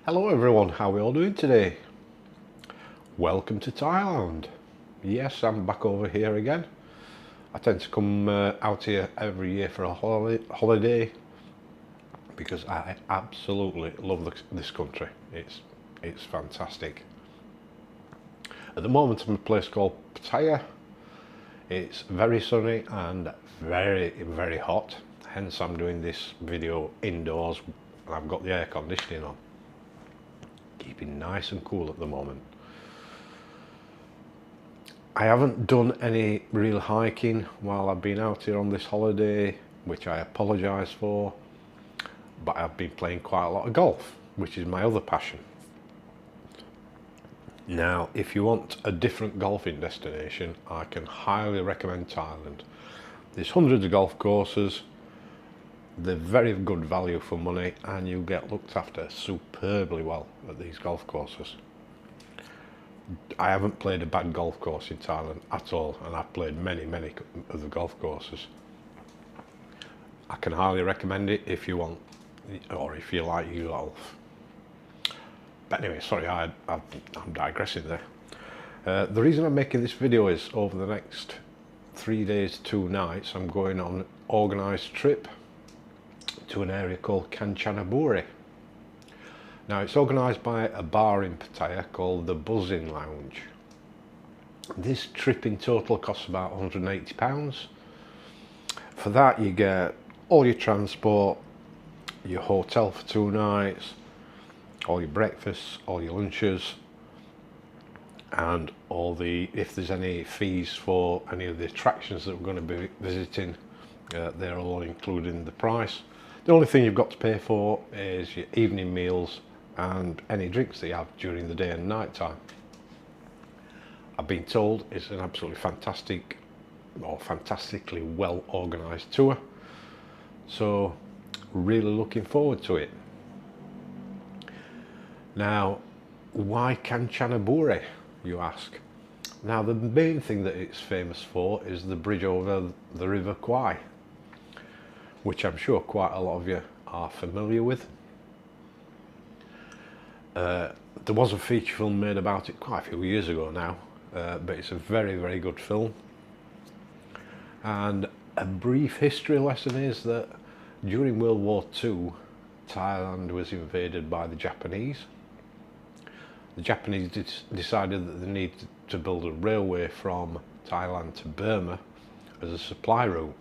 Hello everyone, how are we all doing today? Welcome to Thailand. Yes, I'm back over here again. I tend to come out here every year for a holiday because I absolutely love this country. It's fantastic. At the moment I'm in a place called Pattaya. It's very sunny and very hot. Hence I'm doing this video indoors and I've got the air conditioning on. Keeping nice and cool at the moment. I haven't done any real hiking while I've been out here on this holiday, which I apologise for, but I've been playing quite a lot of golf, which is my other passion. Now, if you want a different golfing destination, I can highly recommend Thailand. There's hundreds of golf courses. They're very good value for money and you get looked after superbly well at these golf courses. I haven't played a bad golf course in Thailand at all, and I've played many of the golf courses. I can highly recommend it if you want, or if you like golf. But anyway, sorry, I'm digressing there. The reason I'm making this video is over the next 3 days, 2 nights, I'm going on an organised trip to an area called Kanchanaburi. Now it's organised by a bar in Pattaya called the Buzzing Lounge. This trip in total costs about £180. For that you get all your transport, your hotel for 2 nights, all your breakfasts, all your lunches, and if there's any fees for any of the attractions that we're going to be visiting, they're all included in the price. The only thing you've got to pay for is your evening meals and any drinks that you have during the day and night time. I've been told it's an absolutely fantastic or fantastically well organised tour, so really looking forward to it. Now, why Kanchanaburi, you ask? Now, the main thing that it's famous for is the bridge over the River Kwai, which I'm sure quite a lot of you are familiar with. There was a feature film made about it quite a few years ago now, but it's a very good film. And a brief history lesson is that during World War II, Thailand was invaded by the Japanese. The Japanese decided that they needed to build a railway from Thailand to Burma as a supply route.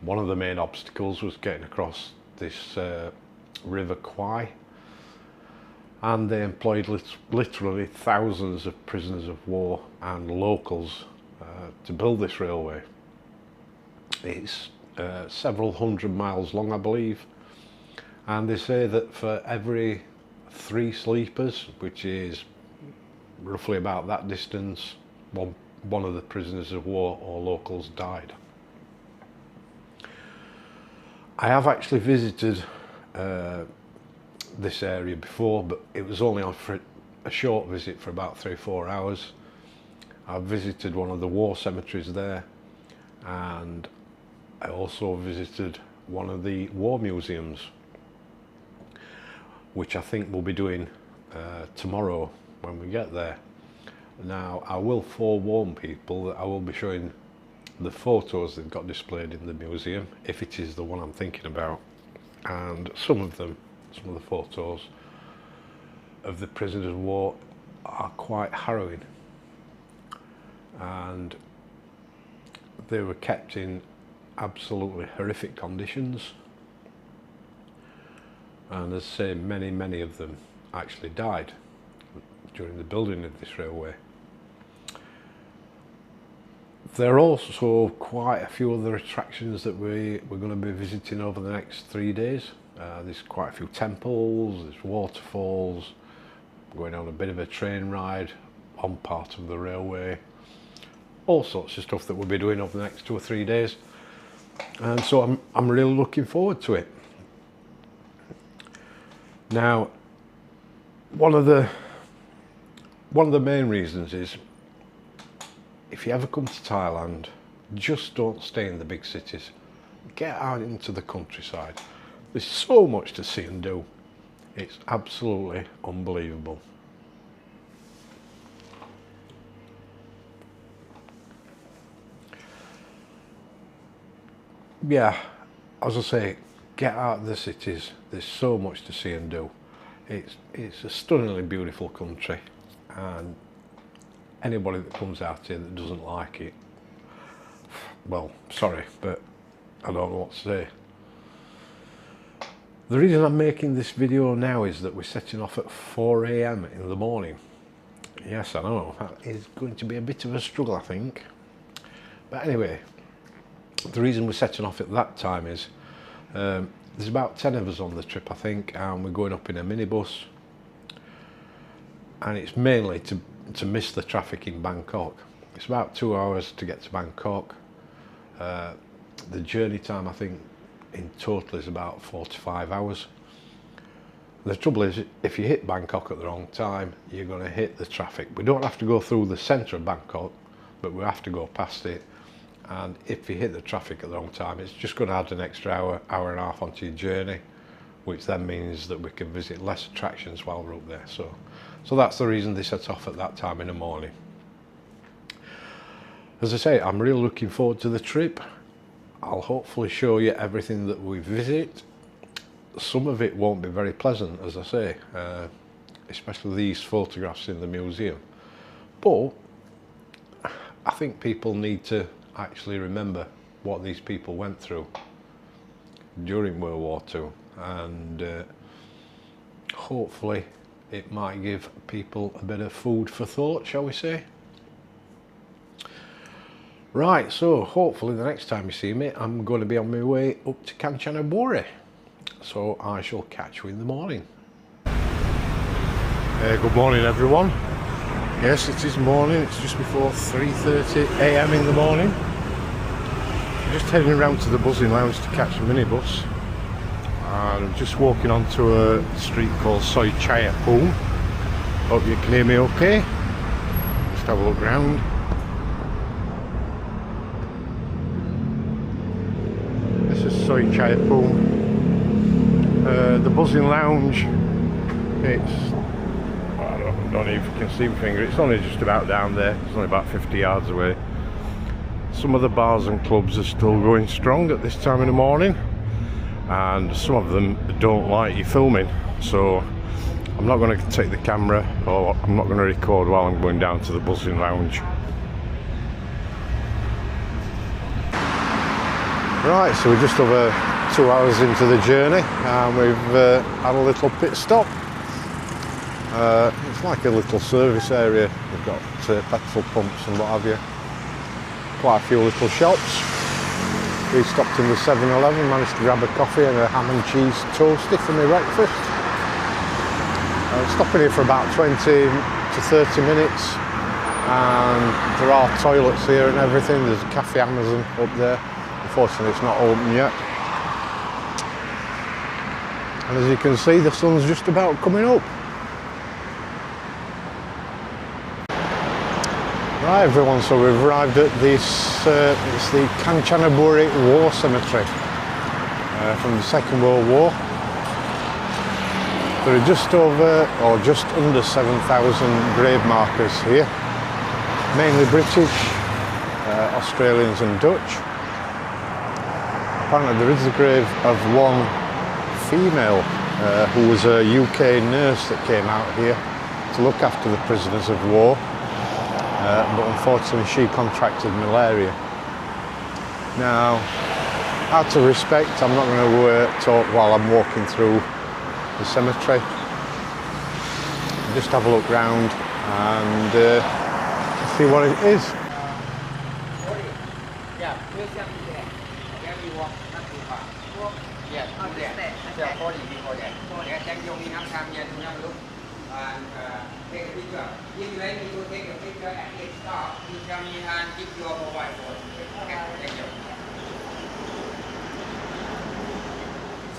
One of the main obstacles was getting across this River Kwai, and they employed literally thousands of prisoners of war and locals to build this railway. It's several hundred miles long, I believe, and they say that for every 3 sleepers, which is roughly about that distance, one of the prisoners of war or locals died. I have actually visited this area before, but it was only on for a short visit for about 3 or 4 hours. I visited one of the war cemeteries there, and I also visited one of the war museums, which I think we'll be doing tomorrow when we get there. Now, I will forewarn people that I will be showing the photos they've got displayed in the museum, if it is the one I'm thinking about, and some of the photos of the prisoners of war are quite harrowing, and they were kept in absolutely horrific conditions, and as I say, many of them actually died during the building of this railway. There are also quite a few other attractions that we're going to be visiting over the next 3 days. There's quite a few temples, there's waterfalls, going on a bit of a train ride on part of the railway, all sorts of stuff that we'll be doing over the next 2 or 3 days, and so I'm really looking forward to it. Now, one of the main reasons is, if you ever come to Thailand, just don't stay in the big cities. Get out into the countryside. There's so much to see and do. It's absolutely unbelievable. Yeah, as I say, get out of the cities. There's so much to see and do. It's a stunningly beautiful country, and anybody that comes out here that doesn't like it, well, sorry, but I don't know what to say. The reason I'm making this video now is that we're setting off at 4 AM in the morning. Yes, I know, that is going to be a bit of a struggle, I think. But anyway, the reason we're setting off at that time is there's about 10 of us on the trip, I think, and we're going up in a minibus. And it's mainly to miss the traffic in Bangkok. It's about 2 hours to get to Bangkok. The journey time, I think, in total is about 45 hours. The trouble is, if you hit Bangkok at the wrong time, you're going to hit the traffic. We don't have to go through the centre of Bangkok, but we have to go past it. And if you hit the traffic at the wrong time, it's just going to add an extra hour and a half onto your journey, which then means that we can visit less attractions while we're up there. So that's the reason they set off at that time in the morning. As I say, I'm really looking forward to the trip. I'll hopefully show you everything that we visit. Some of it won't be very pleasant, as I say, especially these photographs in the museum. But I think people need to actually remember what these people went through during World War II, and hopefully it might give people a bit of food for thought, shall we say. Right, so hopefully the next time you see me, I'm going to be on my way up to Kanchanaburi. So I shall catch you in the morning. Good morning, everyone. Yes, it is morning. It's just before 3:30 AM in the morning. I'm just heading around to the buzzing lounge to catch a minibus. And I'm just walking onto a street called Soi Chaya Pool. Hope you can hear me okay. Just have a look round. This is Soi Chaya Pool. The buzzing lounge, it's, I don't know if you can see my finger, it's only just about down there, it's only about 50 yards away. Some of the bars and clubs are still going strong at this time in the morning, and some of them don't like you filming, so I'm not going to take the camera, or I'm not going to record while I'm going down to the buzzing lounge. Right, so we're just over 2 hours into the journey, and we've had a little pit stop. It's like a little service area. We've got petrol pumps and what have you. Quite a few little shops. We stopped in the 7-Eleven, managed to grab a coffee and a ham and cheese toastie for my breakfast. Stopping here for about 20 to 30 minutes, and there are toilets here and everything. There's a Cafe Amazon up there. Unfortunately, it's not open yet. And as you can see, the sun's just about coming up. Right, everyone, so we've arrived at this, it's the Kanchanaburi War Cemetery from the Second World War. There are just over, or just under 7,000 grave markers here, mainly British, Australians and Dutch. Apparently there is the grave of one female who was a UK nurse that came out here to look after the prisoners of war, but unfortunately she contracted malaria. Now, out of respect, I'm not going to talk while I'm walking through the cemetery. Just have a look round and see what it is.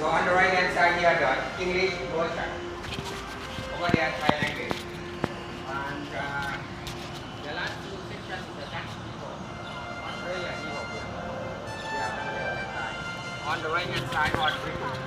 So on the right hand side here, the English version. Over there, Thai language. And the last two sections, the Dutch people, Australia people. Yeah, on the right hand side, what British.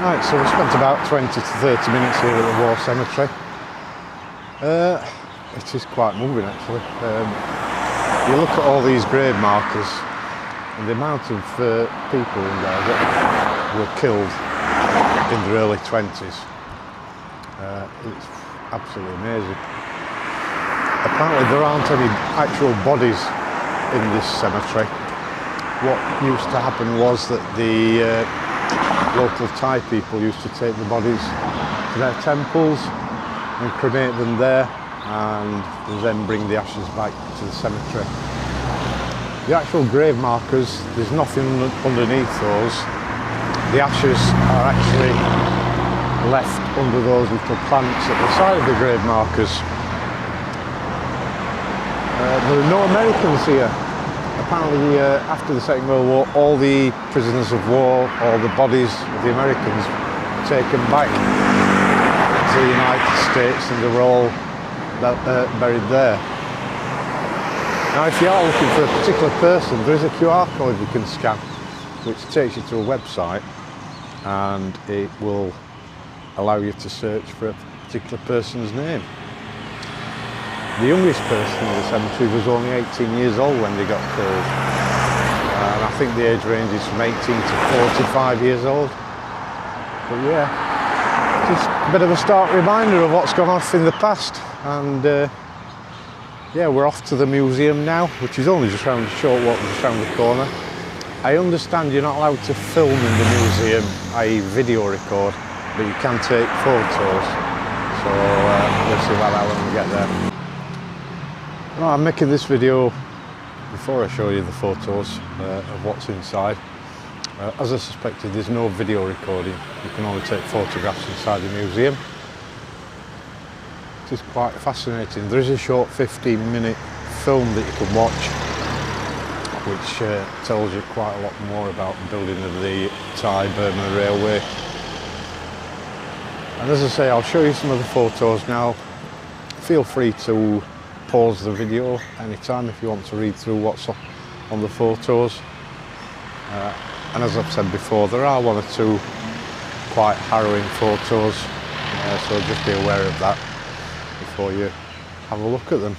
Right, so we spent about 20 to 30 minutes here at the War Cemetery. It is quite moving actually. You look at all these grave markers and the amount of people in there that were killed in the early 20s. It's absolutely amazing. Apparently there aren't any actual bodies in this cemetery. What used to happen was that the local Thai people used to take the bodies to their temples and cremate them there, and then bring the ashes back to the cemetery. The actual grave markers, there's nothing underneath those. The ashes are actually left under those little plants at the side of the grave markers. There are no Americans here. Apparently after the Second World War, all the prisoners of war, all the bodies of the Americans were taken back to the United States, and they were all buried there. Now if you are looking for a particular person, there is a QR code you can scan which takes you to a website, and it will allow you to search for a particular person's name. The youngest person in the cemetery was only 18 years old when they got killed, and I think the age range is from 18 to 45 years old. But yeah, just a bit of a stark reminder of what's gone off in the past. And yeah, we're off to the museum now, which is only just round the short walk, just round the corner. I understand you're not allowed to film in the museum, i.e. video record, but you can take photos. So we'll see about that when we get there. Well, I'm making this video before I show you the photos of what's inside. As I suspected, there's no video recording. You can only take photographs inside the museum. It is quite fascinating. There is a short 15-minute film that you can watch, which tells you quite a lot more about the building of the Thai-Burma Railway. And as I say, I'll show you some of the photos now. Feel free to pause the video anytime if you want to read through what's on the photos. And as I've said before, there are one or two quite harrowing photos, so just be aware of that before you have a look at them.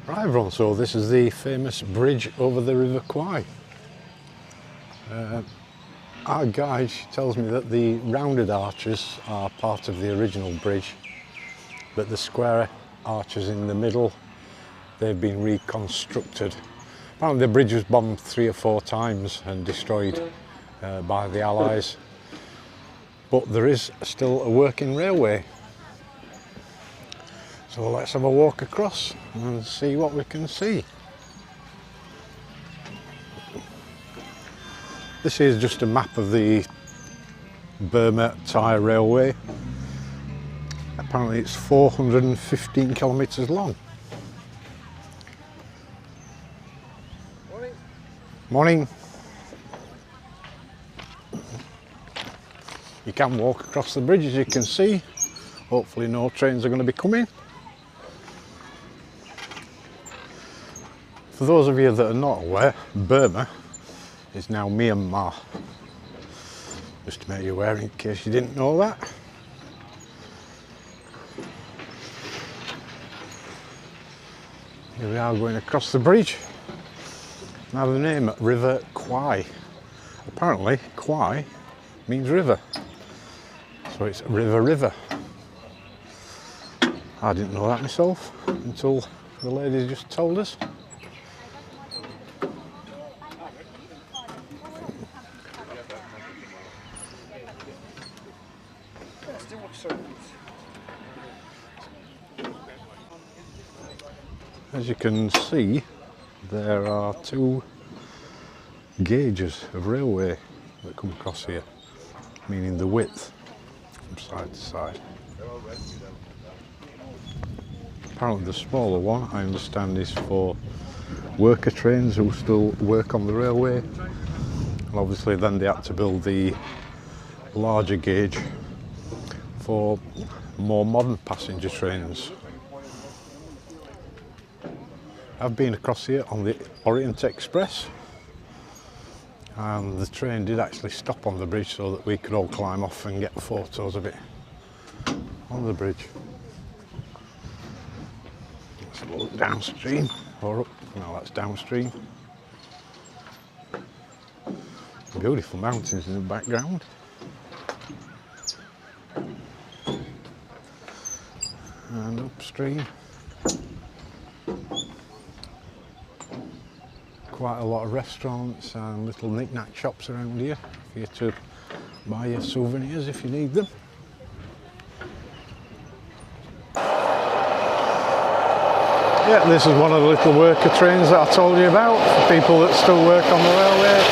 Right everyone, so this is the famous bridge over the River Kwai. Our guide, she tells me that the rounded arches are part of the original bridge, but the square arches in the middle, they've been reconstructed. Apparently the bridge was bombed 3 or 4 times and destroyed by the Allies, but there is still a working railway. So let's have a walk across and see what we can see. This is just a map of the Burma-Thai railway. Apparently it's 415 kilometres long. Morning. Morning. You can walk across the bridge, as you can see. Hopefully no trains are going to be coming. For those of you that are not aware, Burma is now Myanmar. Just to make you aware in case you didn't know that. Here we are going across the bridge. Now the name River Kwai. Apparently Kwai means river. So it's river. I didn't know that myself until the lady just told us. As you can see, there are 2 gauges of railway that come across here, meaning the width from side to side. Apparently the smaller one, I understand, is for worker trains who still work on the railway, and obviously then they had to build the larger gauge for more modern passenger trains. I've been across here on the Orient Express, and the train did actually stop on the bridge so that we could all climb off and get photos of it on the bridge. Let's look downstream, or up, no, that's downstream. Beautiful mountains in the background. And upstream, quite a lot of restaurants and little knick-knack shops around here for you to buy your souvenirs if you need them. Yeah, this is one of the little worker trains that I told you about for people that still work on the railway.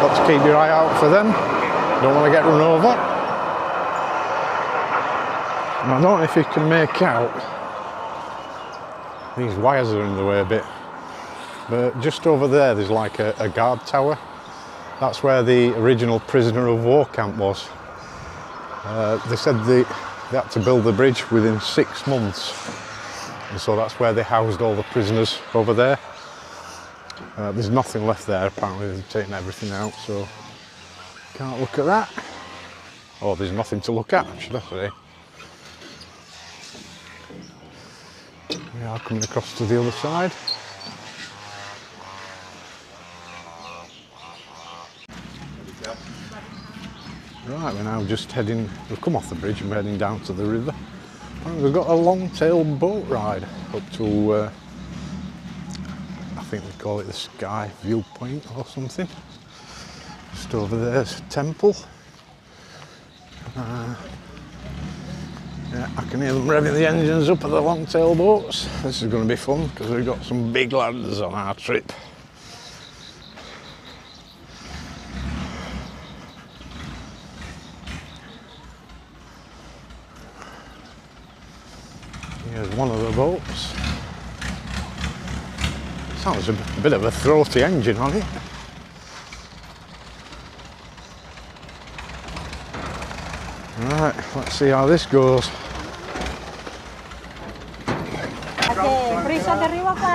Got to keep your eye out for them. Don't want to get run over. And I don't know if you can make out, these wires are in the way a bit, but just over there there's like a guard tower. That's where the original prisoner of war camp was. They said they had to build the bridge within 6 months, and so that's where they housed all the prisoners over there. There's nothing left there, apparently they've taken everything out, so can't look at that. Oh, there's nothing to look at, should I say. We are coming across to the other side. Right, we're now just heading, we've come off the bridge and we're heading down to the river. And we've got a long-tail boat ride up to, I think we call it the Sky Viewpoint or something. Just over there's a temple. Yeah, I can hear them revving the engines up at the long-tail boats. This is going to be fun because we've got some big lads on our trip. Here's one of the boats. Sounds a bit of a throaty engine on it. Right, let's see how this goes.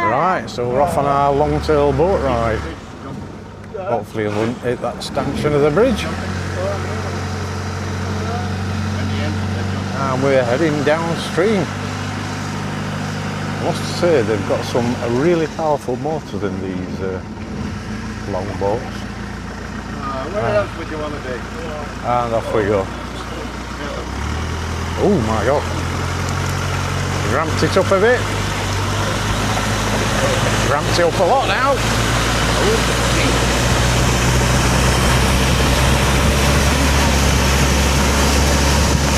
Right, so we're off on our long-tail boat ride. Hopefully it won't hit that stanchion of the bridge. And we're heading downstream. I must say they've got some really powerful motors in these long boats. Where else would you want to be? And off we go. Oh my god. Ramped it up a bit. Ramped it up a lot now.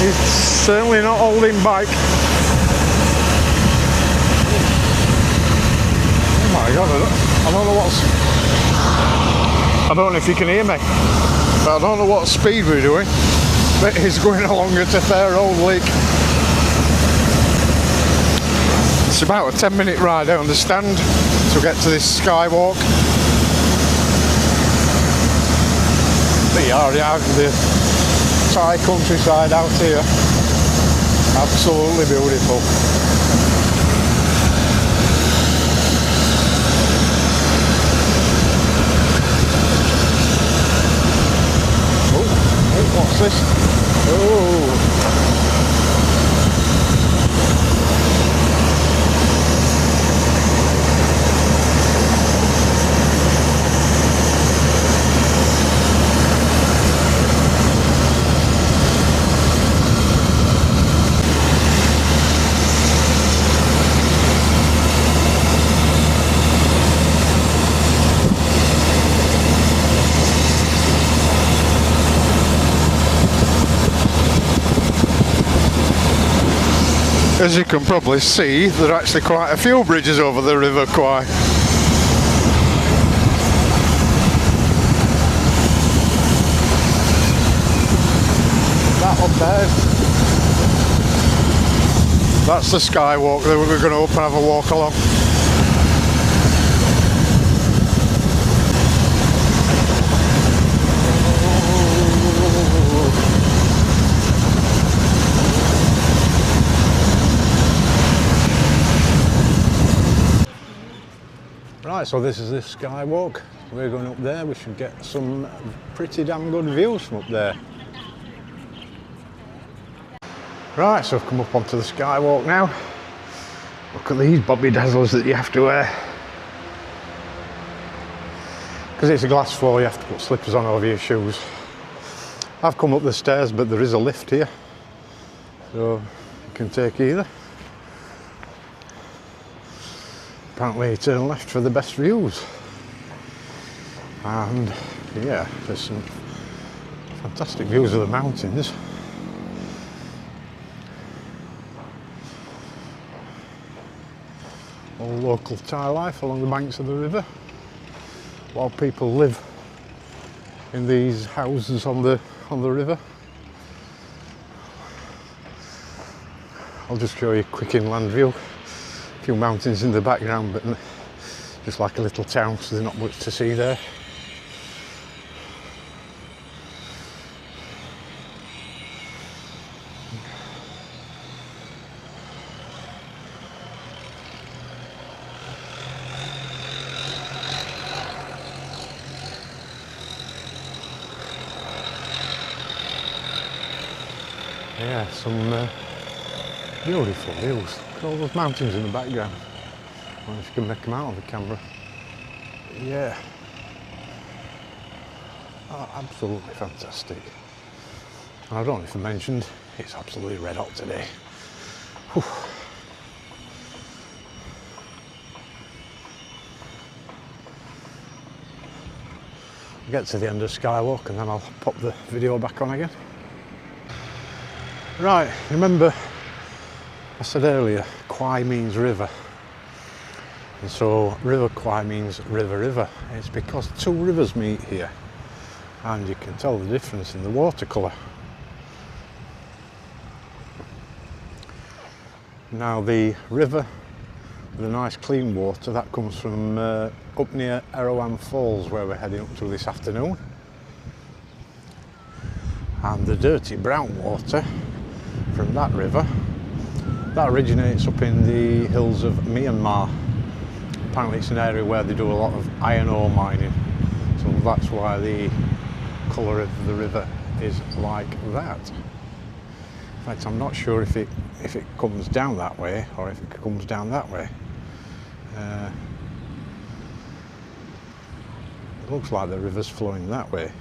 It's certainly not holding back. Oh my god, I don't know what's... I don't know if you can hear me, but I don't know what speed we're doing, but it's going along at a fair old leak. It's about a 10-minute ride, I understand, to get to this skywalk. But yeah, the Thai countryside out here, absolutely beautiful. Oh, what's this? Oh. As you can probably see, there are actually quite a few bridges over the River Kwai. That up there, that's the skywalk that we're going to up and have a walk along. Right, so this is the skywalk. We're going up there. We should get some pretty damn good views from up there. Right, so I've come up onto the skywalk now. Look at these bobby dazzlers that you have to wear. Because it's a glass floor, you have to put slippers on over your shoes. I've come up the stairs, but there is a lift here, so you can take either. Apparently you turn left for the best views. And yeah, there's some fantastic views of the mountains. All local Thai life along the banks of the river, while people live in these houses on the river. I'll just show you a quick inland view. A few mountains in the background, but just like a little town, so there's not much to see there. Yeah, some beautiful views. Look at all those mountains in the background. I wonder if you can make them out on the camera. Yeah. Oh, absolutely fantastic. And I don't know if I mentioned, it's absolutely red hot today. Whew. I'll get to the end of Skywalk and then I'll pop the video back on again. Right, remember I said earlier, Kwai means river. And so River Kwai means river. It's because two rivers meet here. And you can tell the difference in the watercolour. Now the river, the nice clean water, that comes from up near Erawan Falls, where we're heading up to this afternoon. And the dirty brown water from that river, that originates up in the hills of Myanmar. Apparently it's an area where they do a lot of iron ore mining, so that's why the colour of the river is like that. fact, I'm not sure if it comes down that way or if it comes down that way. It looks like the river's flowing that way,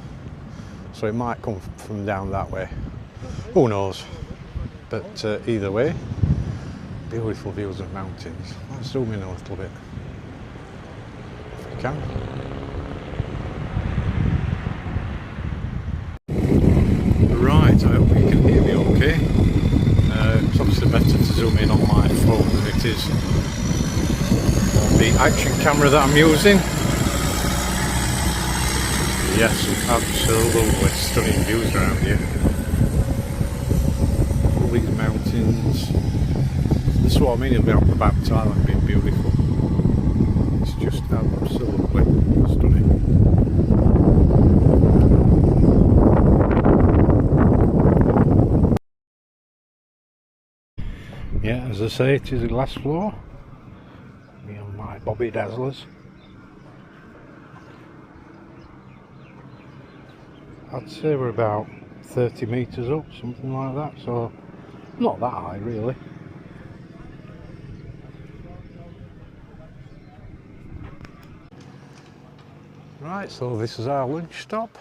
so it might come from down that way. Who knows? But either way, beautiful views of mountains. Let's zoom in a little bit if we can. Right, I hope you can hear me okay. It's obviously better to zoom in on my phone than it is on the action camera that I'm using. Yes, absolutely stunning views around here. All these mountains. This is what I mean about Thailand being beautiful. It's just absolutely stunning. Yeah, as I say, it is a glass floor. Me and my Bobby Dazzlers. I'd say we're about 30 metres up, something like that, so not that high really. Right, so this is our lunch stop.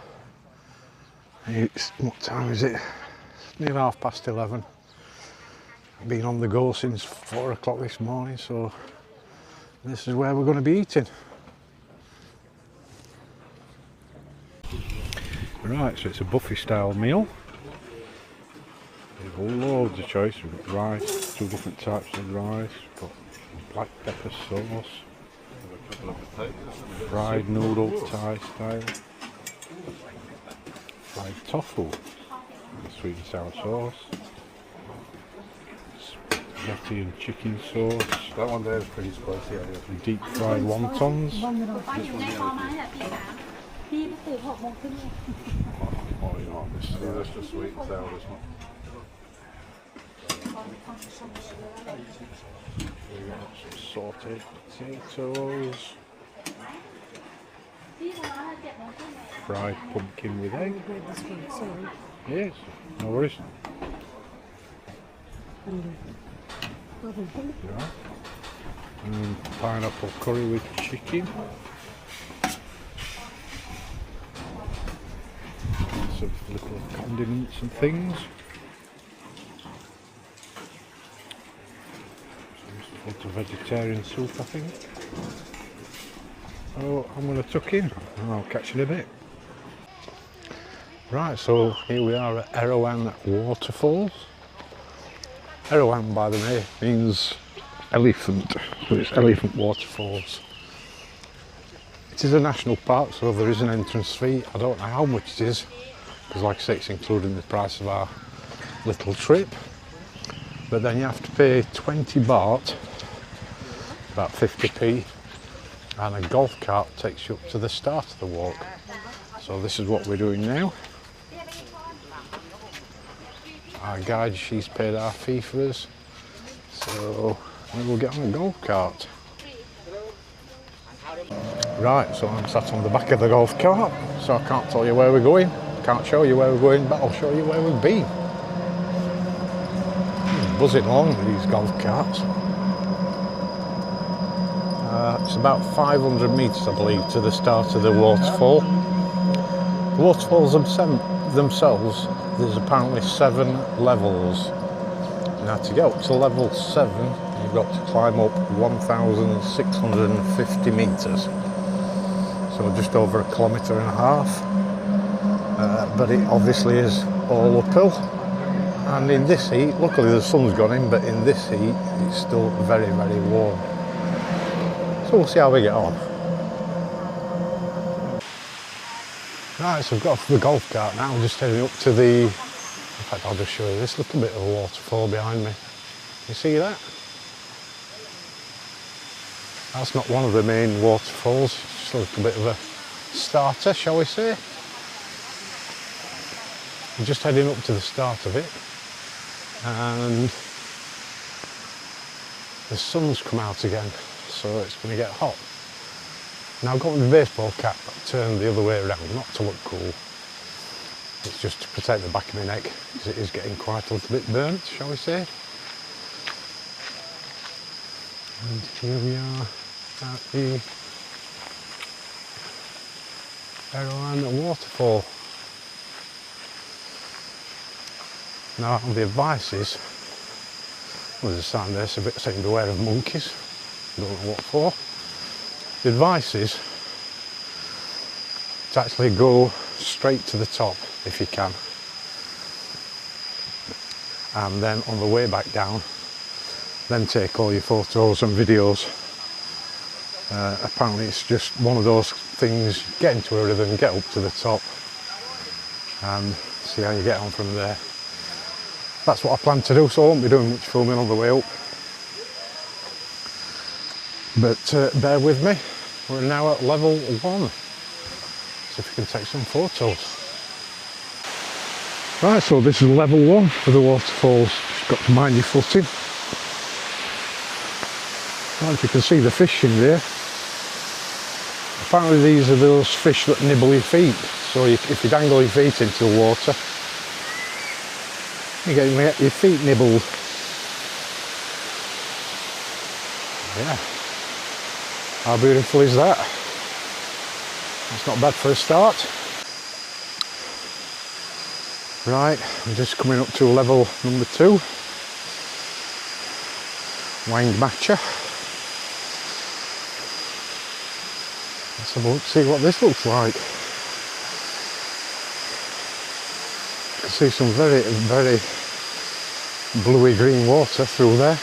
It's, what time is it? It's near 11:30. Been on the go since 4 o'clock this morning, so this is where we're going to be eating. Right, so it's a buffet style meal. We've got loads of choice. We've got rice, 2 different types of rice, we've got black pepper sauce, fried noodle Thai style, fried tofu, sweet and sour sauce, spaghetti and chicken sauce. That one there is pretty spicy. Deep fried wontons. Oh, you know, this That's just sweet and sour, this one. we got some sauteed potatoes, fried pumpkin with egg. Yes, no worries. Yeah. Pineapple curry with chicken. Some little condiments and things. Some sort of vegetarian soup, I think. Oh, I'm going to tuck in and I'll catch you in a bit. Right, so here we are at Erawan Waterfalls. Erawan, by the way, means elephant, so it's elephant waterfalls. It is a national park, so there is an entrance fee. I don't know how much it is, because like I say, it's included in the price of our little trip. But then you have to pay 20 baht, about 50p, and a golf cart takes you up to the start of the walk. So this is what we're doing now. Our guide, she's paid our fee for us, so we will get on a golf cart. Right, so I'm sat on the back of the golf cart, so I can't tell you where we're going, can't show you where we're going, but I'll show you where we've been. Buzzing along with these golf carts. It's about 500 metres, I believe, to the start of the waterfall. The waterfalls themselves, there's apparently 7 levels. Now to get up to level 7, you've got to climb up 1,650 metres. So just over 1.5 kilometres. But it obviously is all uphill. And in this heat, luckily the sun's gone in, but in this heat, it's still very, very warm. So we'll see how we get on. Right, so I've got off the golf cart now, just heading up to the, in fact I'll just show you this little bit of a waterfall behind me. You see that? That's not one of the main waterfalls, just a little bit of a starter, shall we say. I'm just heading up to the start of it, and the sun's come out again, so it's going to get hot. Now I've got my baseball cap turned the other way around, not to look cool, It's just to protect the back of my neck because it is getting quite a little bit burnt, shall we say. And here we are at the Erawan waterfall. Now the advice is, well, there's a sign there saying beware of monkeys, don't know what for. The advice is to actually go straight to the top if you can, and then on the way back down then take all your photos and videos. Apparently it's just one of those things, get into a rhythm, get up to the top and see how you get on from there. That's what I plan to do, so I won't be doing much filming on the way up, but bear with me. We're now at level 1, see if we can take some photos. Right, so this is level 1 for the waterfalls. Just got to mind your footing. Well, if you can see the fish in there, apparently these are those fish that nibble your feet, so if you dangle your feet into the water, you get your feet nibbled. Yeah, how beautiful is that? It's not bad for a start. Right, I'm just coming up to level number 2, Wang Matcha. Let's have a look, see what this looks like. You can see some very, very bluey green water through there.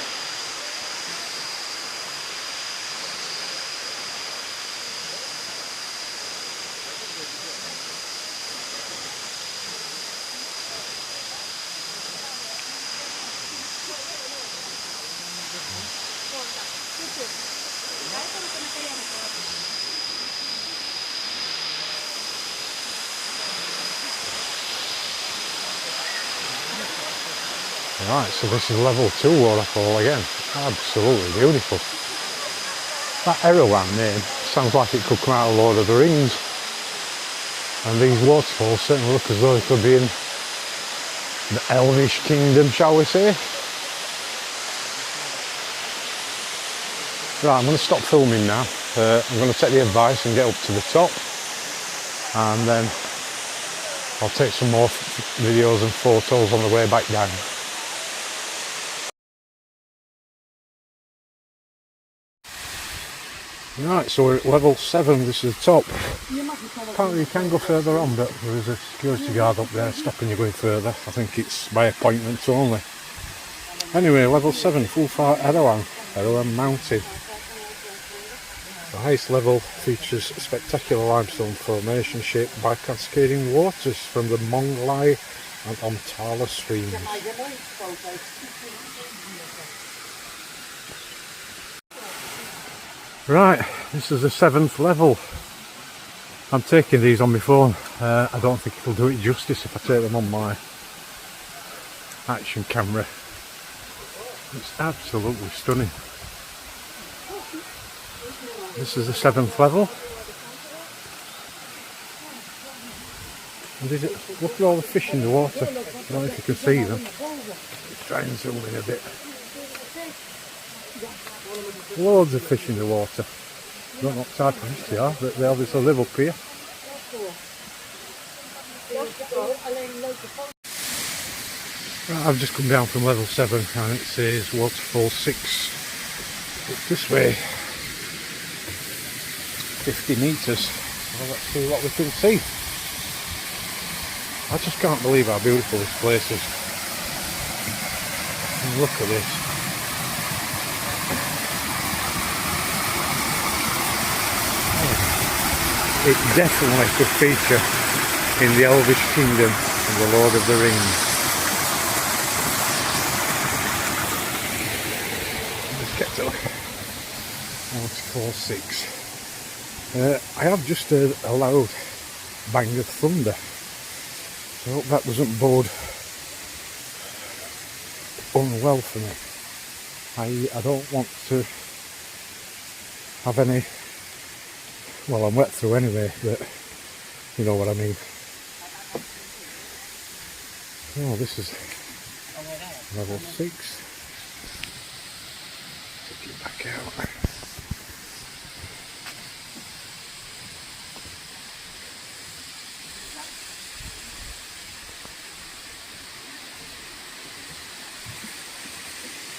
Right, so this is level 2 waterfall again. Absolutely beautiful. That Erawan name sounds like it could come out of Lord of the Rings. And these waterfalls certainly look as though it could be in the Elvish kingdom, shall we say. Right, I'm going to stop filming now. I'm going to take the advice and get up to the top. And then I'll take some more videos and photos on the way back down. Right, so we're at level 7, this is the top. Apparently you can go further on, but there is a security guard up there stopping you going further. I think it's by appointment only. Anyway, level 7, full far Erawan Mountain. The highest level features a spectacular limestone formation shaped by cascading waters from the Monglai and Omtala streams. Right, this is the 7th level. I'm taking these on my phone. I don't think it'll do it justice if I take them on my action camera. It's absolutely stunning. This is the 7th level. And look at all the fish in the water. I don't know if you can see them. Let's try and zoom in a bit. Loads of fish in the water. I don't know what type of fish they are, but they obviously live up here. Right, I've just come down from level 7 and it says waterfall 6. It's this way. 50 metres. Well, let's see what we can see. I just can't believe how beautiful this place is. And look at this. It definitely could feature in the Elvish kingdom of the Lord of the Rings. Let's get to waterfall 6. I have just heard a loud bang of thunder, so I hope that doesn't bode unwell for me. I don't want to have any, well, I'm wet through anyway, but you know what I mean. Oh, this is level 6. Take it back out.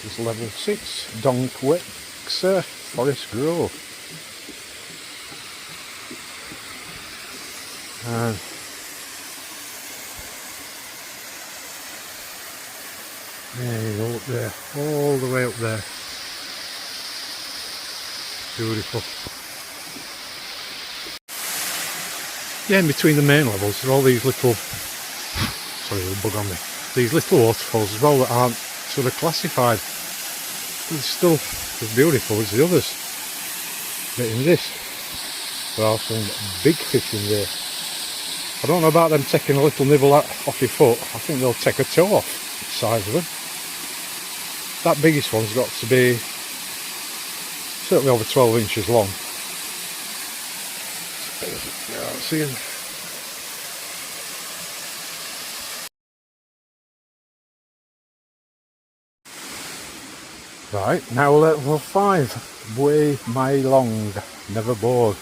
This is level 6, Donkwexa Forest Grove. And there you go, up there, all the way up there. Beautiful. Yeah, in between the main levels, there are all these little, sorry, there's a bug on me, these little waterfalls as well that aren't sort of classified. But it's still as beautiful as the others. But in this, there are some big fish in there. I don't know about them taking a little nibble off your foot. I think they'll take a toe off the size of them. That biggest one's got to be certainly over 12 inches long. Yeah, see him. Right, now level 5, Bui Mai Long, never bored.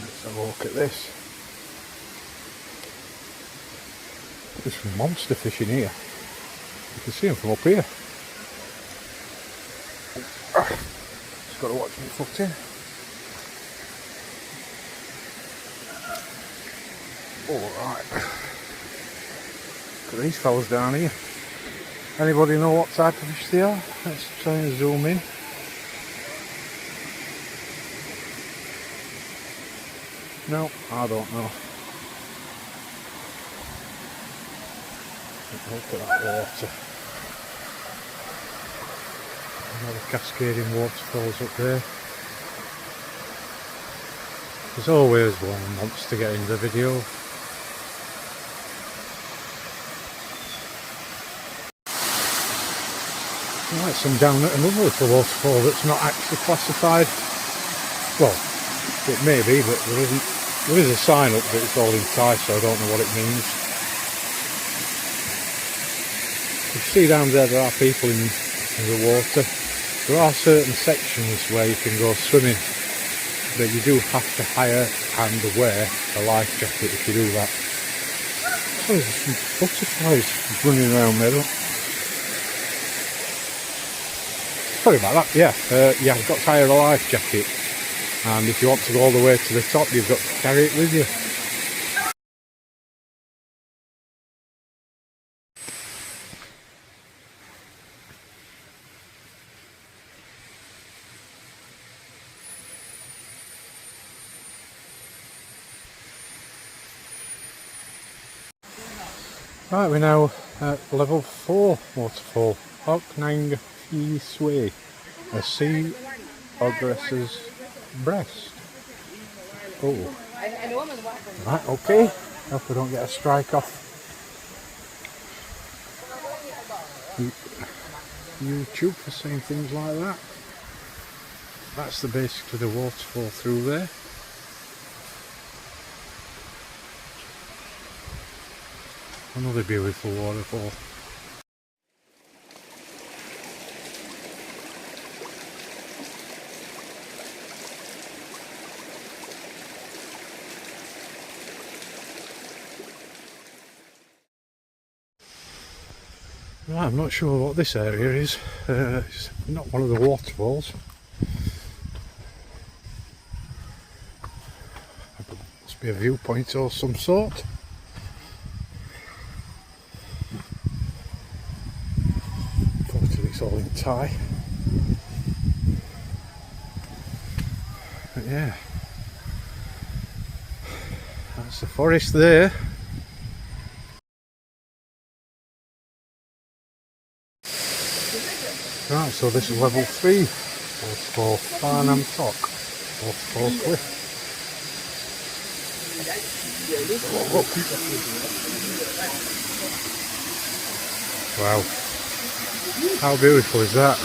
Let's have a look at this. There's some monster fish in here. You can see them from up here. Just got to watch my footing. Alright. Look at these fellas down here. Anybody know what type of fish they are? Let's try and zoom in. No, I don't know. Look at that water. Another cascading waterfalls up there. There's always one who wants to get in the video. Right, some down at another little waterfall that's not actually classified. Well, it may be, but there isn't. There is a sign up, but it's all in Thai, so I don't know what it means. You see down there are people in the water. There are certain sections where you can go swimming, but you do have to hire and wear a life jacket if you do that. Oh, there's some butterflies running around there. Sorry about that, yeah. Yeah, I've got to hire a life jacket, and if you want to go all the way to the top, you've got to carry it with you. Right, we're now at level 4 waterfall, Hok Nang Phi Sui, a sea ogresser's breast. Oh, right, okay. Hope I don't get a strike off YouTube for saying things like that. That's basically the waterfall through there. Another beautiful waterfall. Right, I'm not sure what this area is. It's not one of the waterfalls. Must be a viewpoint of some sort. It's all in Thai. But yeah, that's the forest there. Right, so this is level 3, waterfall Farnham Tok, waterfall cliff. Wow. How beautiful is that?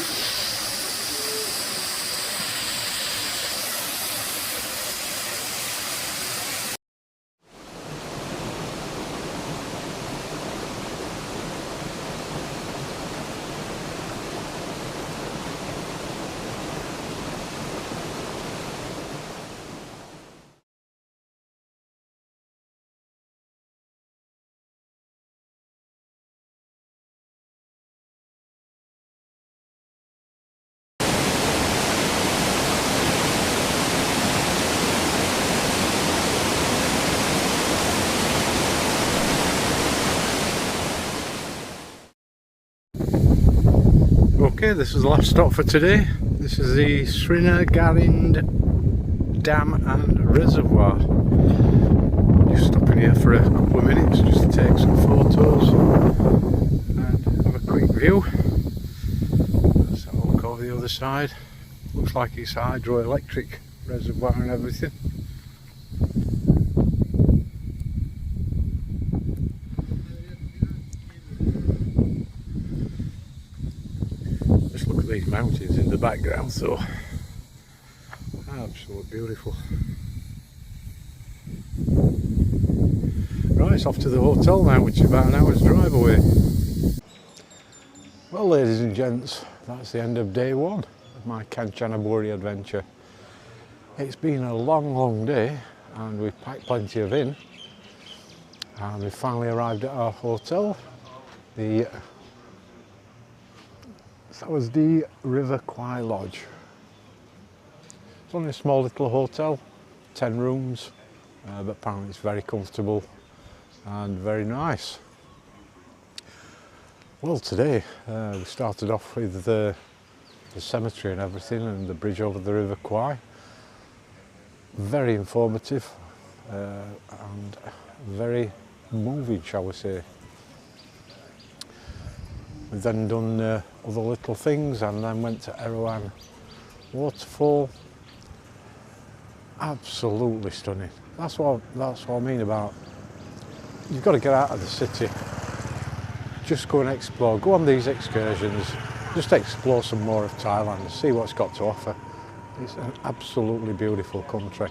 Okay, this is the last stop for today. This is the Srinagarind Dam and Reservoir. Just stopping here for a couple of minutes just to take some photos and have a quick view. Let's have a look over the other side. Looks like it's a hydroelectric reservoir and everything. Just look at these mountains in the background, so absolutely beautiful. Right, it's off to the hotel now, which is about an hour's drive away. Well, ladies and gents, that's the end of day one of my Kanchanaburi adventure. It's been a long day and we've packed plenty of in, and we've finally arrived at our hotel. That was the River Kwai Lodge. It's only a small little hotel, 10 rooms, but apparently it's very comfortable and very nice. Well, today we started off with the cemetery and everything and the bridge over the River Kwai. Very informative and very moving, shall we say. We've then done other little things and then went to Erawan waterfall. Absolutely stunning. That's what I mean about, you've got to get out of the city. Just go and explore, go on these excursions, just explore some more of Thailand and see what it's got to offer. It's an absolutely beautiful country.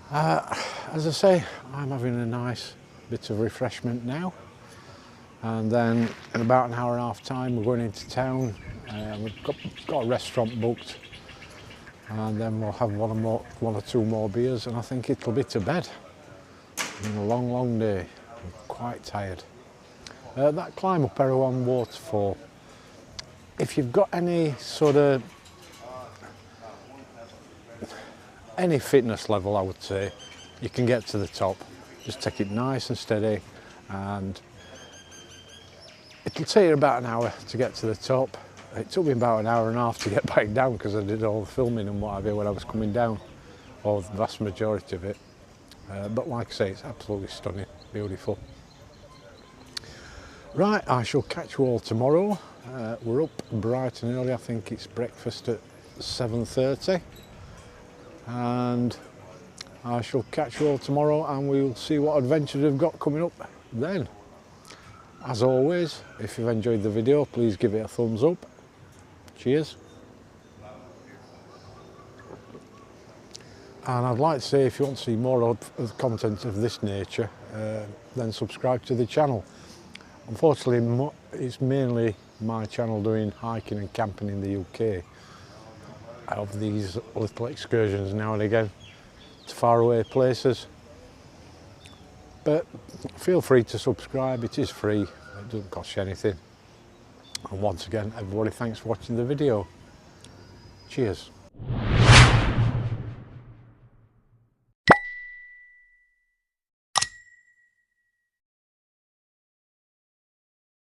As I say, I'm having a nice bit of refreshment now, and then in about an hour and a half time we're going into town. We've got a restaurant booked, and then we'll have one or two more beers, and I think it'll be to bed. It's been a long day. I'm quite tired. That climb up Erawan waterfall, if you've got any sort of any fitness level, I would say you can get to the top. Just take it nice and steady, and it'll take you about an hour to get to the top. It took me about an hour and a half to get back down because I did all the filming and what have you when I was coming down, or the vast majority of it. But like I say, it's absolutely stunning, beautiful. Right, I shall catch you all tomorrow. We're up bright and early. I think it's breakfast at 7:30, and I shall catch you all tomorrow and we'll see what adventures we've got coming up then. As always, if you've enjoyed the video, please give it a thumbs up. Cheers. And I'd like to say, if you want to see more of content of this nature, then subscribe to the channel. Unfortunately, it's mainly my channel doing hiking and camping in the UK. I have these little excursions now and again to faraway places. But feel free to subscribe, it is free, it doesn't cost you anything. And once again, everybody, thanks for watching the video. Cheers.